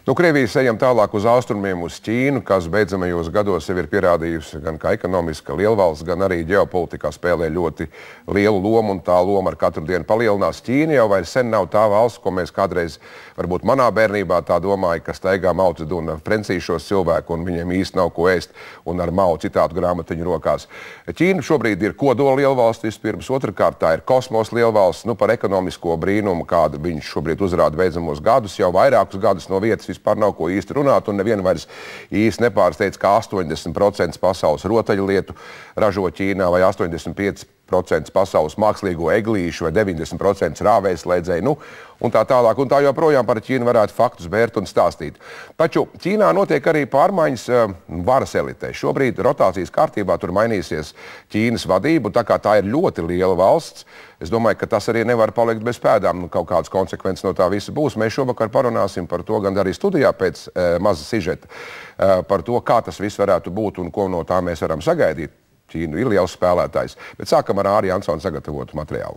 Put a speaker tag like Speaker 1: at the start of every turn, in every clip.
Speaker 1: Krievijas ejam tālāk uz austrumiem, uz Ķīnu, kas beidzamajos gados sev ir pierādījusi gan kā ekonomiska lielvalsts, gan arī ģeopolitikā spēlē ļoti lielu lomu, un tā loma ar katru dienu palielinās. Ķīna jau vairs sen nav tā valsts, ko mēs kādreiz, varbūt manā bērnībā tā domāja, ka staigā Mao Dzeduna frencīšos cilvēku, un viņiem īsti nav ko ēst, un ar Mao citātu grāmatiņu rokās. Ķīna šobrīd ir kodola lielvalsts vispirms, otrkārt tā ir kosmosa lielvalsts, par ekonomisko brīnumu, kādu viņš šobrīd uzrāda beidzamos gadus, jau vairākus gadus no vietas vispār nav ko īsti runāt, un neviena vairs īsti nepārsteidz, ka 80% pasaules rotaļlietu ražo Ķīnā vai 85% pasaules mākslīgo eglīšu vai 90% rāvējslēdzēju, un tā tālāk, un tā joprojām par Ķīnu varētu faktus bērt un stāstīt. Taču Ķīnā notiek arī pārmaiņas varas elitē. Šobrīd rotācijas kārtībā tur mainīsies Ķīnas vadība, un tā kā tā ir ļoti liela valsts, es domāju, ka tas arī nevar palikt bez pēdām, kaut kādas konsekvences no tā visa būs. Mēs šovakar parunāsim par to, gan arī studijā pēc maza sižeta, par to, kā tas viss varētu būt un ko no tā mēs varam sagaidīt. Ķīnu ir liels spēlētājs, bet sākam ar Āri Jansonu sagatavotu materiālu.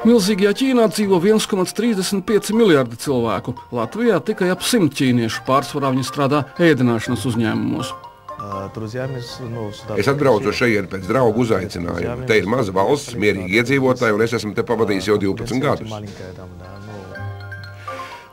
Speaker 2: Milzīgajā Ķīnā dzīvo 1,35 miljardi cilvēku. Latvijā tikai ap 100 ķīniešu, pārsvarā viņi strādā ēdināšanas uzņēmumos.
Speaker 1: Es atbraucu šeit pēc draugu uzaicinājuma. Te ir maza valsts, mierīgi iedzīvotāji, un es esmu te pavadījis jau 12 gadus.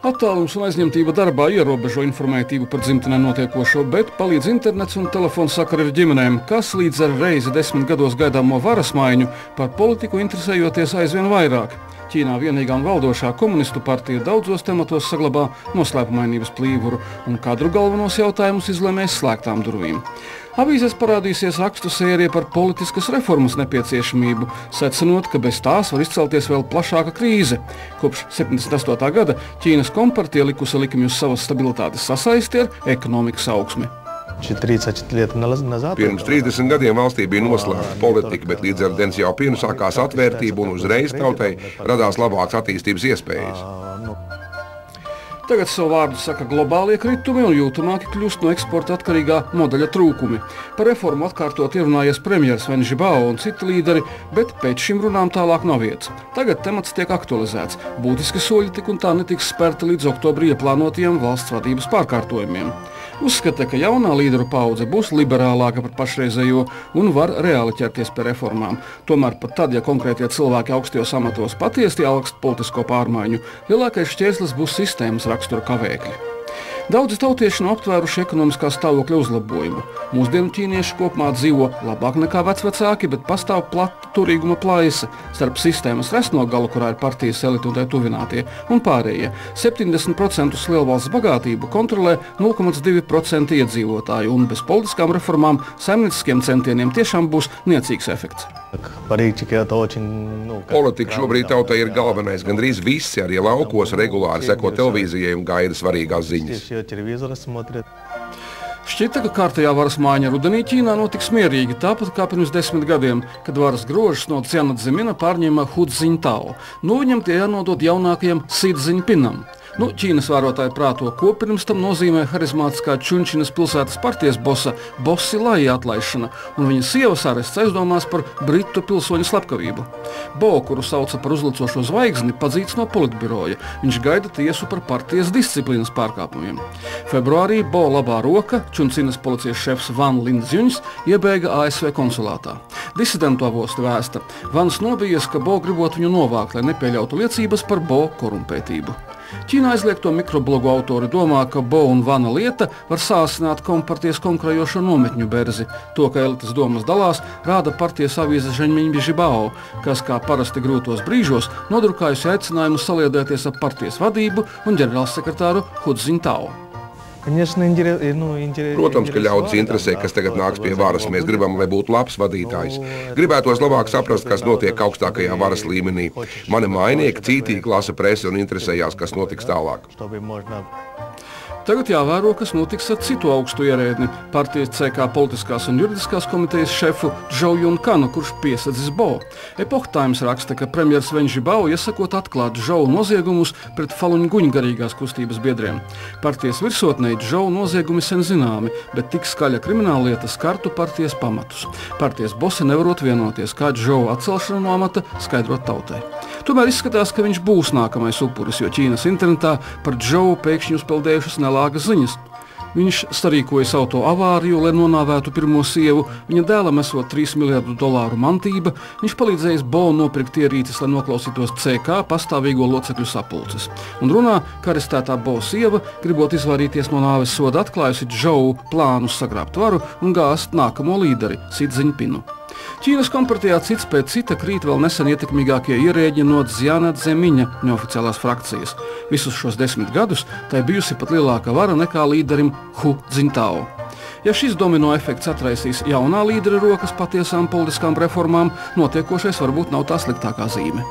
Speaker 2: Attālums un aizņemtība darbā ierobežo informētību par dzimtenē notiekošo, bet palīdz internets un telefonu sakari ar ģimenēm, kas līdz ar reizi 10 gados gaidāmo varas maiņu par politiku interesējoties aizvien vairāk. Ķīnā vienīgā un valdošā komunistu partija daudzos tematos saglabā noslēpumainības plīvuru un kadru galvenos jautājumus izlemēs slēgtām durvīm. Avīzēs parādīsies rakstu sērija par politiskas reformas nepieciešamību, secinot, ka bez tās var izcelties vēl plašāka krīze. Kopš 78. gada Ķīnas kompartija likusi likumi uz savas stabilitātes sasaisti ar ekonomikas augsmi.
Speaker 1: Pirms 30 gadiem valstī bija noslēgta politika, bet līdz ar Deng Xiaopingu sākās atvērtība un uzreiz tautai radās labākas attīstības iespējas.
Speaker 2: Tagad savu vārdu saka globālie kritumi un jūtamāki kļūst no eksporta atkarīgā modeļa trūkumi. Par reformu atkārtot ierunājies premjers Wen Jiabao un citi līderi, bet pēc šim runām tālāk nav vietas. Tagad temats tiek aktualizēts. Būtiski soļi tik un tā netiks spērti līdz oktobrī ieplānotajiem valsts vadības pārkārtojumiem. Uzskata, ka jaunā līderu paudze būs liberālāka par pašreizējo un var reāli ķerties pie reformām. Tomēr pat tad, ja konkrētie cilvēki augstajos amatos patiesi augst politisko pārmaiņu, lielākais šķērslis būs sistēmas rakstura kavēkļi. Daudzi tautieši nav aptvēruši ekonomiskā stāvokļa uzlabojumu. Mūsdienu ķīnieši kopumā dzīvo labāk nekā vecvecāki, bet pastāv plata turīguma plaisa starp sistēmas resno galu, kurā ir partijas elite un tai tuvinātie, un pārējie. 70% lielvalsts bagātību kontrolē 0,2% iedzīvotāju, un bez politiskām reformām saimnieciskiem centieniem tiešām būs niecīgs efekts.
Speaker 1: Politika šobrīd tautai ir galvenais. Gandrīz visi arī laukos regulāri seko televīzijai un gaida svarīgās ziņas.
Speaker 2: Šķita, ka kārtējā varas maiņa rudenī Ķīnā notiks mierīgi, tāpat kā pirms 10 gadiem, kad varas grožus no Ciana Dzimina pārņēma Hu Dzintao. Viņam tie jānodod jaunākajam Si Dzinpinam. Ķīnas vērotāji prāto, ko pirms tam nozīmē harizmātiskā Čunčinas pilsētas partijas bosa Bossi Lai atlaišana un viņa sievas arests aizdomās par britu pilsoņu slepkavību. Bo, kuru sauca par uzlicošo zvaigzni, padzīts no politbiroja. Viņš gaida tiesu par partijas disciplīnas pārkāpumiem. Februārī Bo labā roka, Čuncinas policijas šefs Van Lindzjuņs, iebēga ASV konsulātā. Disidentu avosti vēsta. Vans nobijies, ka Bo gribot viņu novākt, lai nepieļautu liecības par Bo korumpētību. Ķīnā aizliegto mikroblogu autori domā, ka Bo un Vana lieta var sāsināt kompartijas konkurējošo nometņu berzi. To, ka elites domas dalās, rāda partijas avīze Zheņmiņa Žibao, kas kā parasti grūtos brīžos nodrukājusi aicinājumu saliedēties ar partijas vadību un ģenerālsekretāru Hu Dzintao.
Speaker 1: Protams, ka ļaudis interesē, kas tagad nāks pie varas. Mēs gribam, lai būtu labs vadītājs. Gribētos labāk saprast, kas notiek augstākajā varas līmenī. Mani mainieki cītīgi lasa presi un interesējās, kas notiks tālāk.
Speaker 2: Tagad jāvēro, kas notiks ar citu augstu ierēdni, partijas CK politiskās un juridiskās komitejas šefu Džou Junkanu, kurš piesadzis Bo. Epoch Times raksta, ka premjers Wen Jiabao iesakot atklāt Džou noziegumus pret Faluņguņu garīgās kustības biedriem. Partijas virsotnei Džou noziegumi sen zināmi, bet tik skaļa krimināllieta skartu partijas pamatus. Partijas bosi nevarot vienoties, kā Džou atcelšanu no amata skaidrot tautai. Tomēr izskatās, ka viņš būs nākamais upuris, jo Ķīnas internetā par Džou pēkšņi uzpeldējušas nelāgas ziņas. Viņš sarīkojas auto avāriju, lai nonāvētu pirmo sievu, viņa dēlam esot $3 miljardu mantība, viņš palīdzējis Bo nopirkt ierīces, lai noklausītos CK pastāvīgo locekļu sapulces. Un runā, ka arestētā Bo sieva, gribot izvairīties no nāves soda, atklājusi Džou plānus sagrābt varu un gāzt nākamo līderi, Xi Jinpingu. Ķīnas kompartijā cits pēc cita krīt vēl nesen ietekmīgākie ierēģi no Dziana Dzemiņa neoficiālās frakcijas. Visus šos 10 gadus tai bijusi pat lielāka vara nekā līderim Hu Jintao. Ja šis domino efekts atraisīs jaunā līdera rokas patiesām politiskām reformām, notiekošais varbūt nav tā sliktākā zīme.